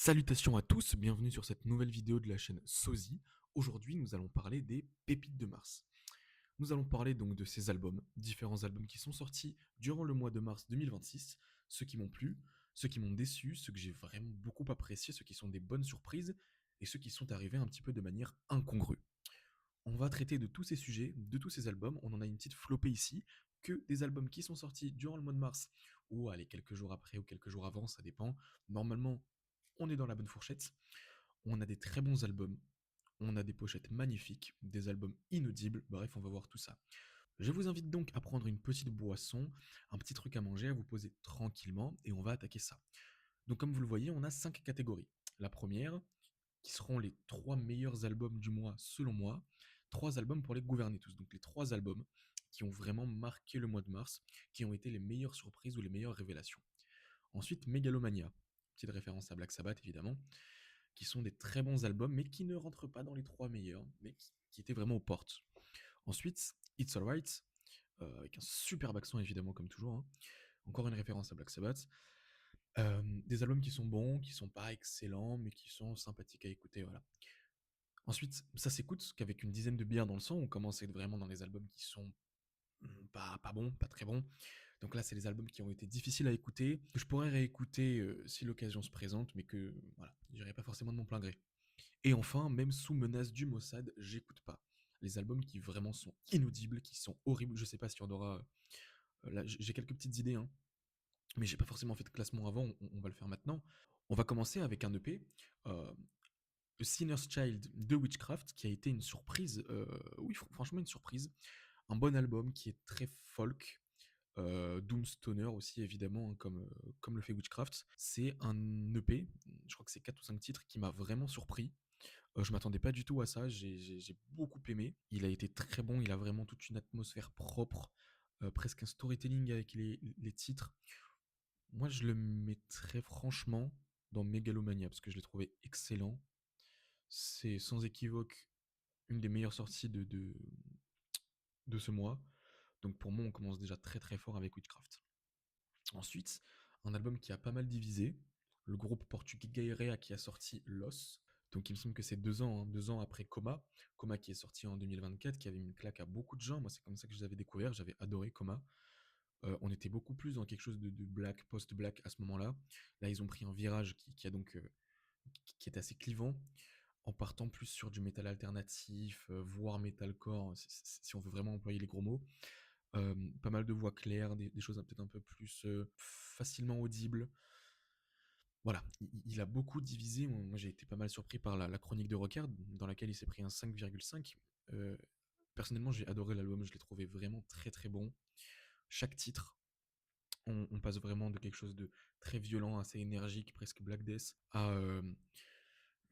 Salutations à tous, bienvenue sur cette nouvelle vidéo de la chaîne Sozy. Aujourd'hui, nous allons parler des pépites de mars. Nous allons parler donc de ces albums, différents albums qui sont sortis durant le mois de mars 2026, ceux qui m'ont plu, ceux qui m'ont déçu, ceux que j'ai vraiment beaucoup appréciés, ceux qui sont des bonnes surprises et ceux qui sont arrivés un petit peu de manière incongrue. On va traiter de tous ces sujets, de tous ces albums, on en a une petite flopée ici, que des albums qui sont sortis durant le mois de mars, ou allez, quelques jours après ou quelques jours avant, ça dépend. Normalement, on est dans la bonne fourchette. On a des très bons albums, on a des pochettes magnifiques, des albums inaudibles, bref, on va voir tout ça. Je vous invite donc à prendre une petite boisson, un petit truc à manger, à vous poser tranquillement, et on va attaquer ça. Donc comme vous le voyez, on a 5 catégories. La première, qui seront les 3 meilleurs albums du mois selon moi, 3 albums pour les gouverner tous, donc les 3 albums qui ont vraiment marqué le mois de mars, qui ont été les meilleures surprises ou les meilleures révélations. Ensuite, Megalomania, petite référence à Black Sabbath évidemment, qui sont des très bons albums, mais qui ne rentrent pas dans les 3 meilleurs, mais qui étaient vraiment aux portes. Ensuite, It's Alright, avec un superbe accent évidemment comme toujours, hein. Encore une référence à Black Sabbath. Des albums qui sont bons, qui sont pas excellents, mais qui sont sympathiques à écouter, voilà. Ensuite, ça s'écoute qu'avec une dizaine de bières dans le sang, on commence à être vraiment dans les albums qui sont pas bons, pas très bons. Donc là, c'est les albums qui ont été difficiles à écouter, que je pourrais réécouter si l'occasion se présente, mais que voilà, j'irai pas forcément de mon plein gré. Et enfin, même sous menace du Mossad, j'écoute pas. Les albums qui vraiment sont inaudibles, qui sont horribles, je sais pas si on aura... là, j'ai quelques petites idées, hein, mais j'ai pas forcément fait de classement avant, on va le faire maintenant. On va commencer avec un EP, euh, The Sinner's Child de Witchcraft, qui a été une surprise, oui, franchement une surprise. Un bon album qui est très folk, Doomstoner aussi évidemment, hein, comme le fait Witchcraft. C'est un EP, je crois que c'est 4 ou 5 titres, qui m'a vraiment surpris. Je m'attendais pas du tout à ça, j'ai beaucoup aimé. Il a été très bon, il a vraiment toute une atmosphère propre, presque un storytelling avec les titres. Moi, je le mettrais franchement dans Megalomania, parce que je l'ai trouvé excellent. C'est sans équivoque une des meilleures sorties de ce mois. Donc pour moi, on commence déjà très très fort avec Witchcraft. Ensuite, un album qui a pas mal divisé, le groupe portugais Gairea qui a sorti Los. Donc il me semble que c'est 2 ans, hein, 2 ans après Coma. Coma qui est sorti en 2024, qui avait mis une claque à beaucoup de gens. Moi, c'est comme ça que je les avais découverts. J'avais adoré Coma. On était beaucoup plus dans quelque chose de black, post-black à ce moment-là. Là, ils ont pris un virage qui a donc qui est assez clivant, en partant plus sur du métal alternatif, voire metalcore, si on veut vraiment employer les gros mots. Pas mal de voix claires, des choses peut-être un peu plus facilement audibles. Voilà, il a beaucoup divisé. Moi, j'ai été pas mal surpris par la chronique de Rockard, dans laquelle il s'est pris un 5,5. Personnellement, j'ai adoré l'album, je l'ai trouvé vraiment très très bon. Chaque titre, on passe vraiment de quelque chose de très violent, assez énergique, presque Black Death, à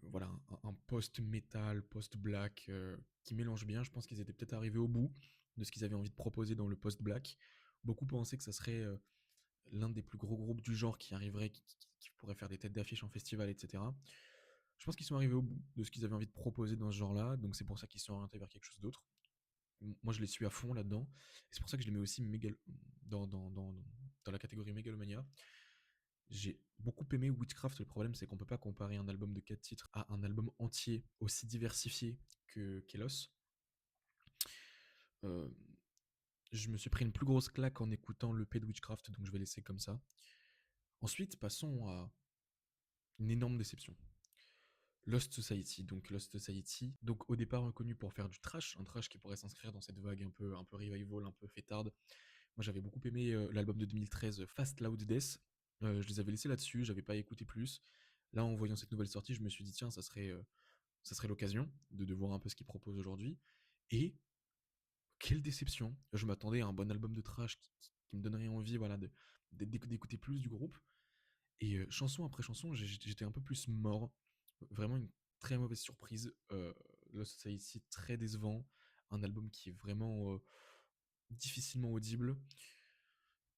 voilà, un post-metal, post-black qui mélange bien. Je pense qu'ils étaient peut-être arrivés au bout de ce qu'ils avaient envie de proposer dans le post-black. Beaucoup pensaient que ça serait l'un des plus gros groupes du genre qui arriverait, qui pourrait faire des têtes d'affiche en festival, etc. Je pense qu'ils sont arrivés au bout de ce qu'ils avaient envie de proposer dans ce genre-là, donc c'est pour ça qu'ils sont orientés vers quelque chose d'autre. Moi, je les suis à fond là-dedans, et c'est pour ça que je les mets aussi dans la catégorie Megalomania. J'ai beaucoup aimé Witchcraft. Le problème, c'est qu'on peut pas comparer un album de 4 titres à un album entier aussi diversifié que Kelos. Euh, je me suis pris une plus grosse claque en écoutant l'EP de Witchcraft, donc je vais laisser comme ça. Ensuite, passons à une énorme déception. Lost Society. Donc Lost Society, donc au départ reconnu pour faire du trash, un trash qui pourrait s'inscrire dans cette vague un peu revival, un peu fêtarde. Moi, j'avais beaucoup aimé l'album de 2013, Fast Loud Death. Je les avais laissés là-dessus, j'avais pas écouté plus. Là, en voyant cette nouvelle sortie, je me suis dit, tiens, ça serait l'occasion de voir un peu ce qu'ils proposent aujourd'hui. Et quelle déception. Je m'attendais à un bon album de trash qui me donnerait envie, voilà, d'écouter plus du groupe. Et chanson après chanson, j'étais un peu plus mort. Vraiment une très mauvaise surprise. Lost Society, très décevant. Un album qui est vraiment difficilement audible.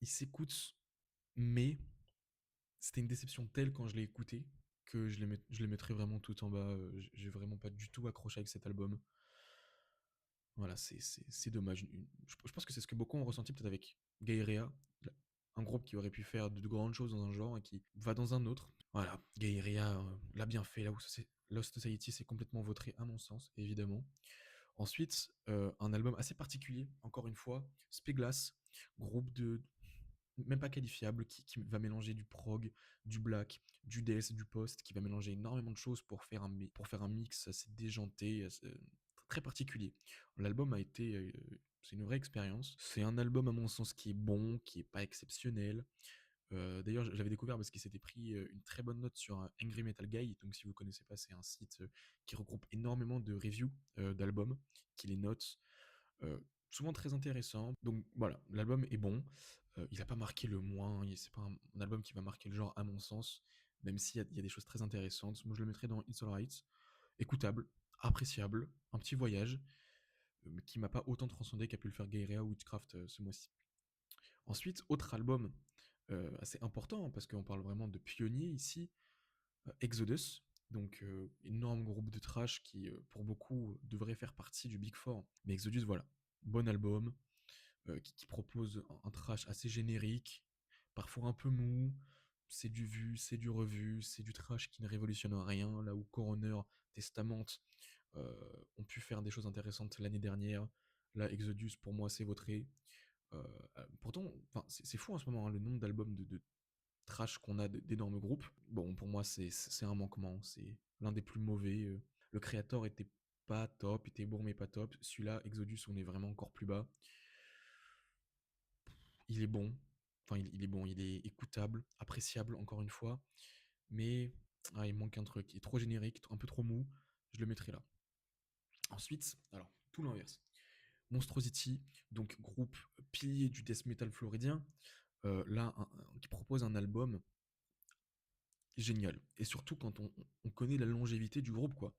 Il s'écoute, mais c'était une déception telle quand je l'ai écouté que je les mettrais vraiment tout en bas. J'ai vraiment pas du tout accroché avec cet album. Voilà, c'est dommage. Je pense que c'est ce que beaucoup ont ressenti peut-être avec Gaïrea, un groupe qui aurait pu faire de grandes choses dans un genre et qui va dans un autre. Voilà, Gaïria l'a bien fait, là où Lost Society s'est complètement vautré à mon sens, évidemment. Ensuite, un album assez particulier, encore une fois, Speglass, groupe de même pas qualifiable, qui va mélanger du prog, du black, du death, du post, qui va mélanger énormément de choses pour faire un mix assez déjanté, très particulier. L'album a été, c'est une vraie expérience. C'est un album à mon sens qui est bon, qui est pas exceptionnel. D'ailleurs, j'avais découvert parce qu'il s'était pris une très bonne note sur Angry Metal Guy. Donc, si vous connaissez pas, c'est un site qui regroupe énormément de reviews d'albums, qui les note. Souvent très intéressant. Donc voilà, l'album est bon. Il n'a pas marqué le moins. C'est pas un album qui va marquer le genre à mon sens, même s'il y a des choses très intéressantes. Moi, je le mettrais dans It's Alright. Écoutable, appréciable, un petit voyage, mais qui m'a pas autant transcendé qu'a pu le faire Gaïrea ou Witchcraft ce mois-ci. Ensuite, autre album assez important, hein, parce qu'on parle vraiment de pionniers ici, Exodus. Donc, énorme groupe de trash qui, pour beaucoup, devrait faire partie du Big Four. Mais Exodus, voilà, bon album, qui propose un trash assez générique, parfois un peu mou. C'est du vu, c'est du revu, c'est du trash qui ne révolutionne rien, là où Coroner, Testament ont pu faire des choses intéressantes l'année dernière. Là, Exodus, pour moi, c'est vautré. Pourtant, c'est fou en ce moment, hein, le nombre d'albums de trash qu'on a d'énormes groupes. Bon, pour moi, c'est un manquement. C'est l'un des plus mauvais. Le Creator était pas top, était bon mais pas top. Celui-là, Exodus, on est vraiment encore plus bas. Il est bon. Enfin, il est bon, il est écoutable, appréciable, encore une fois. Mais il manque un truc. Il est trop générique, un peu trop mou. Je le mettrai là. Ensuite, alors, tout l'inverse. Monstrosity, donc groupe pilier du death metal floridien, là, qui propose un album génial. Et surtout quand on connaît la longévité du groupe, quoi.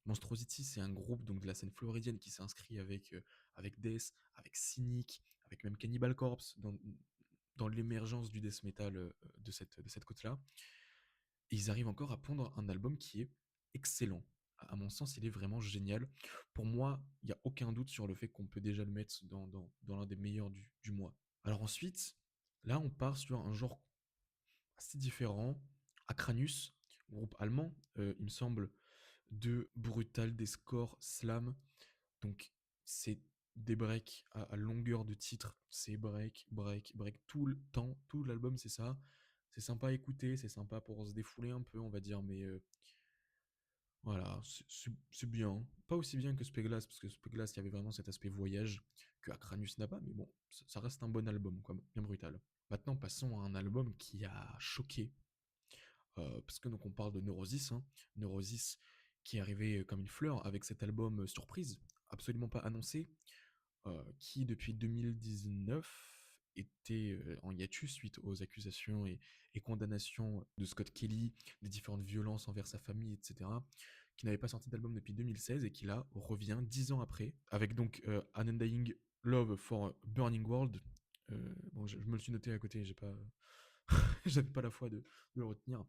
Monstrosity, c'est un groupe donc de la scène floridienne qui s'inscrit avec Death, avec Cynic, avec même Cannibal Corpse, dans l'émergence du death metal de cette côte-là. Et ils arrivent encore à pondre un album qui est excellent. À mon sens, il est vraiment génial. Pour moi, il n'y a aucun doute sur le fait qu'on peut déjà le mettre dans l'un des meilleurs du mois. Alors ensuite, là, on part sur un genre assez différent. Acranus, groupe allemand, il me semble, de brutal, des scores, slam. Donc, c'est des breaks à longueur de titre. C'est break, break, break tout le temps. Tout l'album, c'est ça. C'est sympa à écouter, c'est sympa pour se défouler un peu, on va dire, mais voilà, c'est bien. Pas aussi bien que Speglass, parce que Speglass, il y avait vraiment cet aspect voyage que Acranus n'a pas, mais bon, ça reste un bon album, quoi, bien brutal. Maintenant, passons à un album qui a choqué, parce que donc on parle de Neurosis, hein. Neurosis qui est arrivé comme une fleur avec cet album surprise, absolument pas annoncé, qui depuis 2019 était en hiatus suite aux accusations et condamnations de Scott Kelly, des différentes violences envers sa famille, etc., qui n'avait pas sorti d'album depuis 2016 et qui là revient 10 ans après, avec donc An Undying Love for a Burning World. Bon, je me le suis noté à côté, j'ai pas, j'avais pas la foi de le retenir.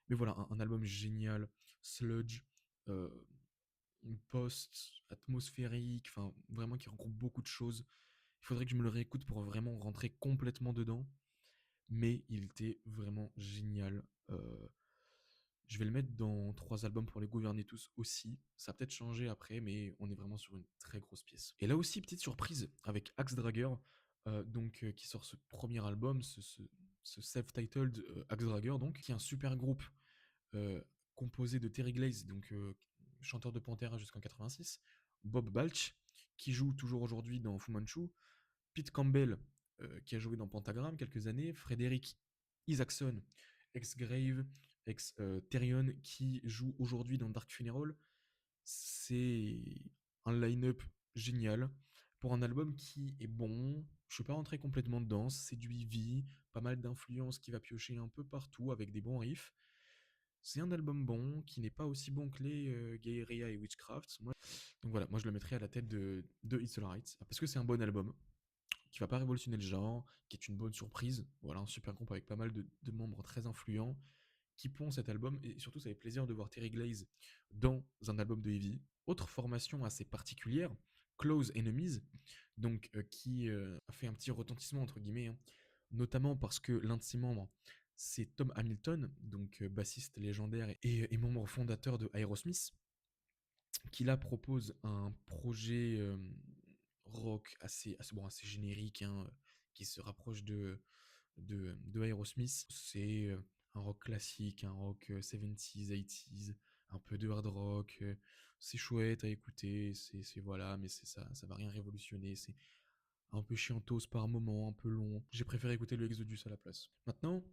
Mais voilà, un album génial, sludge, euh, post-atmosphérique, enfin vraiment qui regroupe beaucoup de choses. Il faudrait que je me le réécoute pour vraiment rentrer complètement dedans, mais il était vraiment génial. Je vais le mettre dans 3 albums pour les gouverner tous aussi. Ça a peut-être changé après, mais on est vraiment sur une très grosse pièce. Et là aussi, petite surprise avec Axe Dragger, qui sort ce premier album, ce self-titled Axe Dragger, donc, qui est un super groupe euh, composé de Terry Glaze, donc chanteur de Pantera jusqu'en 86, Bob Balch, qui joue toujours aujourd'hui dans Fu Manchu, Pete Campbell, qui a joué dans Pentagram quelques années, Frédéric Isaacson, ex-Grave, ex-Therion, qui joue aujourd'hui dans Dark Funeral. C'est un line-up génial pour un album qui est bon. Je suis pas rentré complètement dedans, c'est du heavy, pas mal d'influences qui va piocher un peu partout avec des bons riffs. C'est un album bon, qui n'est pas aussi bon que les Gaïria et Witchcraft. Donc voilà, moi je le mettrais à la tête de It's Alright, parce que c'est un bon album, qui va pas révolutionner le genre, qui est une bonne surprise. Voilà, un super groupe avec pas mal de membres très influents, qui pond cet album, et surtout ça fait plaisir de voir Terry Glaze dans un album de Heavy. Autre formation assez particulière, Close Enemies, donc qui a fait un petit retentissement entre guillemets, hein, notamment parce que l'un de ses membres c'est Tom Hamilton, donc bassiste légendaire et membre fondateur de Aerosmith, qui là propose un projet rock assez générique, hein, qui se rapproche de Aerosmith. C'est un rock classique, un rock 70s, 80s, un peu de hard rock. C'est chouette à écouter, voilà, mais ça va rien révolutionner. C'est un peu chiantos par moment, un peu long. J'ai préféré écouter le Exodus à la place. Maintenant,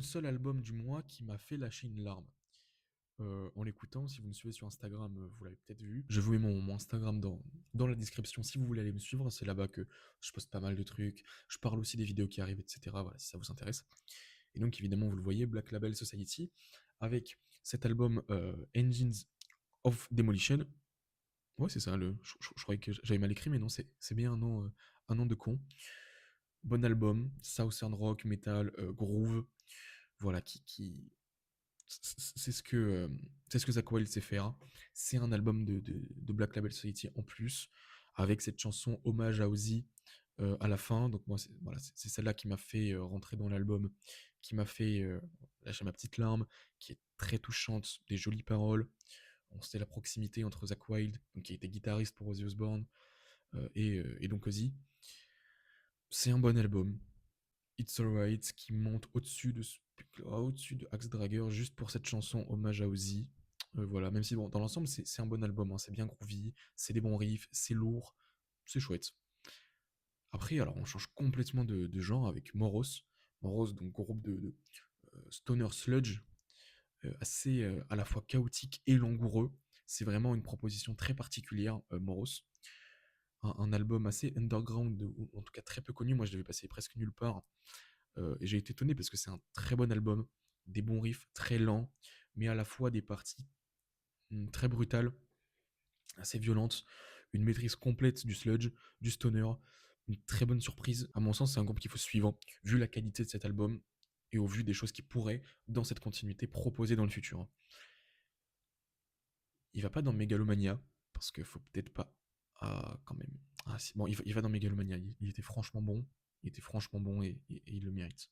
seul album du mois qui m'a fait lâcher une larme. En l'écoutant, si vous me suivez sur Instagram, vous l'avez peut-être vu. Je vous mets mon Instagram dans la description si vous voulez aller me suivre. C'est là-bas que je poste pas mal de trucs. Je parle aussi des vidéos qui arrivent, etc. Voilà, si ça vous intéresse. Et donc, évidemment, vous le voyez, Black Label Society, avec cet album Engines of Demolition. Ouais, c'est ça, je croyais que j'avais mal écrit, mais non, c'est bien un nom de con. Bon album, Southern Rock, Metal, Groove, voilà, c'est ce que Zakk Wylde sait faire. C'est un album de Black Label Society en plus, avec cette chanson hommage à Ozzy à la fin. Donc moi, c'est celle-là qui m'a fait rentrer dans l'album, qui m'a fait lâcher ma petite larme, qui est très touchante, des jolies paroles. On sait la proximité entre Zakk Wylde, donc, qui était guitariste pour Ozzy Osbourne, et donc Ozzy. C'est un bon album. It's Alright qui monte au-dessus de Axe Dragger juste pour cette chanson hommage à Ozzy. Voilà, même si bon, dans l'ensemble c'est un bon album, hein, c'est bien groovy, c'est des bons riffs, c'est lourd, c'est chouette. Après, alors on change complètement de genre avec Moros. Moros, donc groupe de stoner sludge, assez à la fois chaotique et langoureux. C'est vraiment une proposition très particulière, Moros. Un album assez underground, ou en tout cas très peu connu. Moi, je l'avais passé presque nulle part. Et j'ai été étonné parce que c'est un très bon album, des bons riffs, très lents, mais à la fois des parties très brutales, assez violentes, une maîtrise complète du sludge, du stoner, une très bonne surprise. À mon sens, c'est un groupe qu'il faut suivre, vu la qualité de cet album et au vu des choses qui pourraient, dans cette continuité, proposer dans le futur. Il va pas dans Megalomania, parce qu'il faut peut-être pas. Ah, quand même. Ah, si, bon, il va dans Megalomania. Il était franchement bon. Il était franchement bon et il le mérite.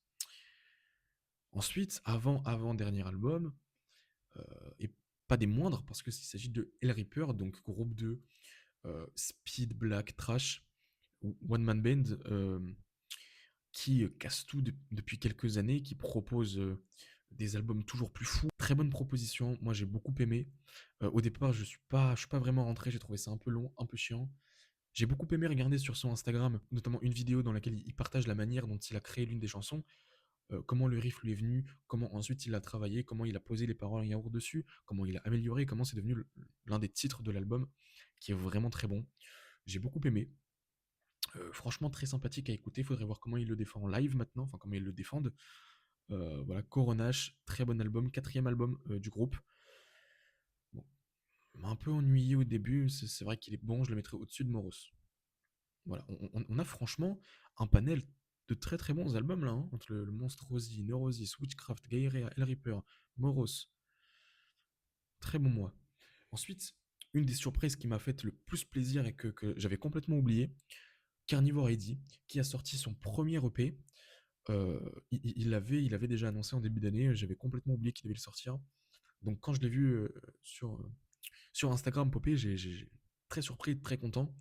Ensuite, avant-dernier album, et pas des moindres, parce qu'il s'agit de Hell Reaper, donc groupe de speed, black, trash, ou one man band, qui casse tout depuis quelques années, qui propose des albums toujours plus fous. Très bonne proposition, moi j'ai beaucoup aimé. Au départ, je suis pas vraiment rentré, j'ai trouvé ça un peu long, un peu chiant. J'ai beaucoup aimé regarder sur son Instagram, notamment une vidéo dans laquelle il partage la manière dont il a créé l'une des chansons, comment le riff lui est venu, comment ensuite il l'a travaillé, comment il a posé les paroles en yaourt dessus, comment il a amélioré, comment c'est devenu l'un des titres de l'album, qui est vraiment très bon. J'ai beaucoup aimé. Franchement, très sympathique à écouter. Il faudrait voir comment il le défend en live maintenant, enfin comment ils le défendent. Voilà, Coronash, très bon album, quatrième album du groupe. Bon, m'a un peu ennuyé au début, c'est vrai qu'il est bon, je le mettrais au-dessus de Moros. Voilà, on a franchement un panel de très très bons albums là, hein, entre le Monstrosity, Neurosis, Witchcraft, Gaïrea, Hellreaper, Moros. Très bon mois. Ensuite, une des surprises qui m'a fait le plus plaisir et que j'avais complètement oublié, Carnivore AD, qui a sorti son premier EP. Il avait déjà annoncé en début d'année, j'avais complètement oublié qu'il devait le sortir. Donc quand je l'ai vu sur Instagram popper, j'ai très surpris, très content.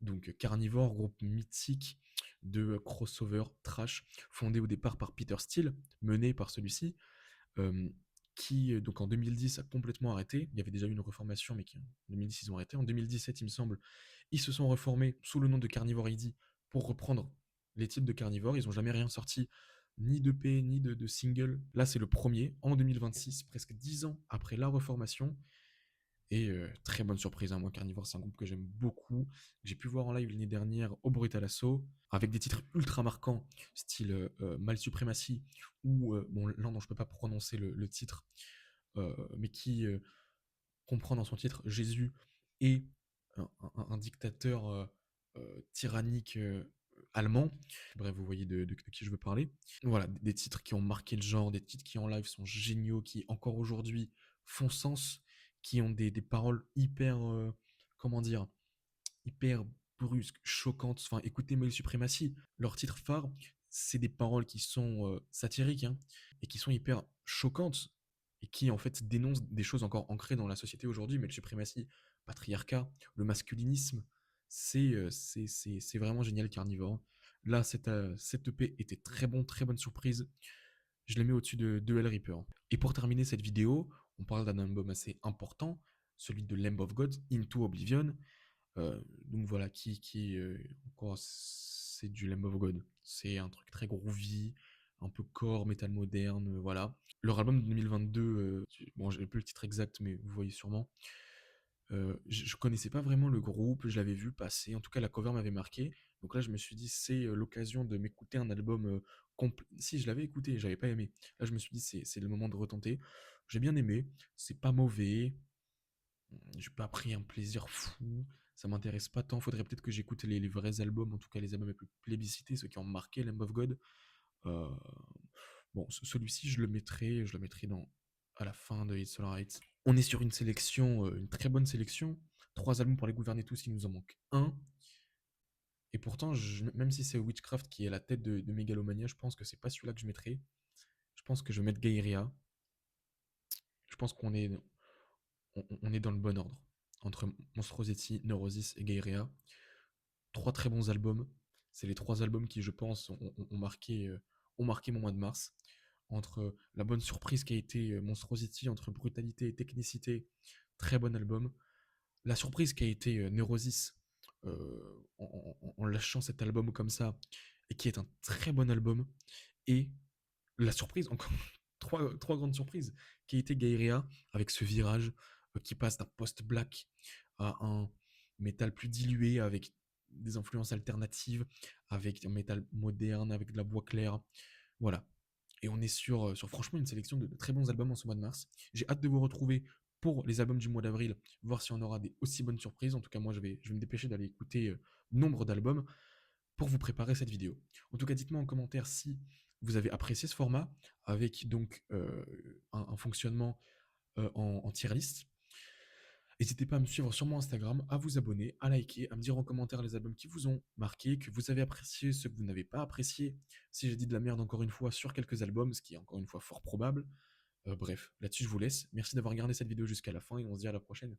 Donc Carnivore, groupe mythique de crossover trash, fondé au départ par Peter Steele, mené par celui-ci, euh, qui donc en 2010 a complètement arrêté. Il y avait déjà eu une reformation, mais qui en 2010 ils ont arrêté. En 2017, il me semble, ils se sont reformés sous le nom de Carnivore ID pour reprendre les titres de Carnivore. Ils n'ont jamais rien sorti, ni d'EP, ni de single. Là, c'est le premier, en 2026, presque 10 ans après la reformation. Et très bonne surprise, hein. Moi, Carnivore, c'est un groupe que j'aime beaucoup. J'ai pu voir en live l'année dernière au Brutal Assault, avec des titres ultra marquants, style Mal Supremacy, ou bon, là dont je peux pas prononcer le titre, mais qui comprend dans son titre Jésus et un dictateur tyrannique allemand. Bref, vous voyez de qui je veux parler. Voilà, des titres qui ont marqué le genre, des titres qui en live sont géniaux, qui encore aujourd'hui font sens, qui ont des paroles hyper, comment dire, hyper brusques, choquantes. Enfin, écoutez Male Supremacy, leur titre phare, c'est des paroles qui sont satiriques, hein, et qui sont hyper choquantes, et qui en fait dénoncent des choses encore ancrées dans la société aujourd'hui, mais le suprématie, patriarcat, le masculinisme, c'est vraiment génial Carnivore. Là, cette EP était très bon, très bonne surprise. Je le mets au-dessus de Hell Reaper. Et pour terminer cette vidéo, on parle d'un album assez important, celui de Lamb of God, Into Oblivion. Donc voilà, encore, c'est du Lamb of God. C'est un truc très groovy, un peu core, métal moderne, voilà. Leur album de 2022, bon, j'ai plus le titre exact, mais vous voyez sûrement. Je connaissais pas vraiment le groupe, je l'avais vu passer, en tout cas la cover m'avait marqué. Donc là, je me suis dit, c'est l'occasion de m'écouter un album complet. Si, je l'avais écouté, j'avais pas aimé. Là, je me suis dit, c'est le moment de retenter. J'ai bien aimé, c'est pas mauvais, j'ai pas pris un plaisir fou, ça m'intéresse pas tant. Faudrait peut-être que j'écoute les vrais albums, en tout cas les albums les plus plébiscités, ceux qui ont marqué Lamb of God. Euh, bon, celui-ci, je le mettrai à la fin de It's Alright. On est sur une sélection, une très bonne sélection. 3 albums pour les gouverner tous, il nous en manque un. Et pourtant, même si c'est Witchcraft qui est à la tête de Megalomania, je pense que c'est pas celui-là que je mettrai. Je pense que je vais mettre Gaïria. Je pense qu'on est dans le bon ordre. Entre Monstrosity, Neurosis et Gaïria. 3 très bons albums. C'est les 3 albums qui, je pense, ont marqué mon mois de mars. Entre la bonne surprise qui a été Monstrosity, entre brutalité et technicité, très bon album. La surprise qui a été Neurosis, en lâchant cet album comme ça, et qui est un très bon album. Et la surprise, encore trois grandes surprises, qui a été Gaïrea, avec ce virage qui passe d'un post-black à un métal plus dilué, avec des influences alternatives, avec un métal moderne, avec de la voix claire. Voilà. Et on est sur franchement une sélection de très bons albums en ce mois de mars. J'ai hâte de vous retrouver pour les albums du mois d'avril, voir si on aura des aussi bonnes surprises. En tout cas, moi, je vais me dépêcher d'aller écouter nombre d'albums pour vous préparer cette vidéo. En tout cas, dites-moi en commentaire si vous avez apprécié ce format, avec donc un fonctionnement en tier list. N'hésitez pas à me suivre sur mon Instagram, à vous abonner, à liker, à me dire en commentaire les albums qui vous ont marqué, que vous avez apprécié, ceux que vous n'avez pas apprécié. Si j'ai dit de la merde encore une fois sur quelques albums, ce qui est encore une fois fort probable. Bref, là-dessus je vous laisse. Merci d'avoir regardé cette vidéo jusqu'à la fin et on se dit à la prochaine.